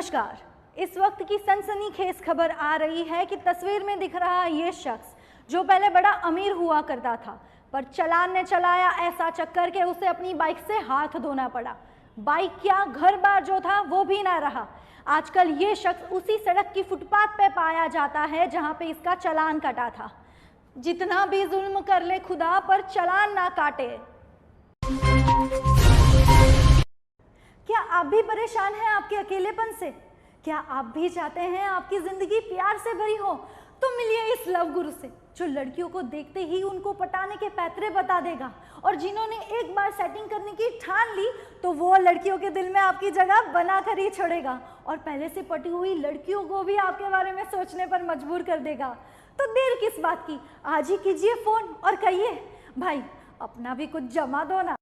नमस्कार। इस वक्त की सनसनीखेज खबर आ रही है कि तस्वीर में दिख रहा ये शख्स जो पहले बड़ा अमीर हुआ करता था, पर चालान ने चलाया ऐसा चक्कर के उसे अपनी बाइक से हाथ धोना पड़ा। बाइक क्या, घर बार जो था वो भी ना रहा। आजकल ये शख्स उसी सड़क की फुटपाथ पे पाया जाता है जहां पे इसका चालान कटा था। जितना भी जुल्म कर ले खुदा, पर चालान ना काटे। क्या आप भी परेशान हैं आपके अकेलेपन से? क्या आप भी चाहते हैं आपकी जिंदगी प्यार से भरी हो? तो मिलिए इस लव गुरु से, जो लड़कियों को देखते ही उनको पटाने के पैतरे बता देगा, और जिन्होंने एक बार सेटिंग करने की ठान ली तो वो लड़कियों के दिल में आपकी जगह बना कर ही छोड़ेगा, और पहले से पटी हुई लड़कियों को भी आपके बारे में सोचने पर मजबूर कर देगा। तो देर किस बात की, आज ही कीजिए फोन और कहिए भाई अपना भी कुछ जमा दो ना।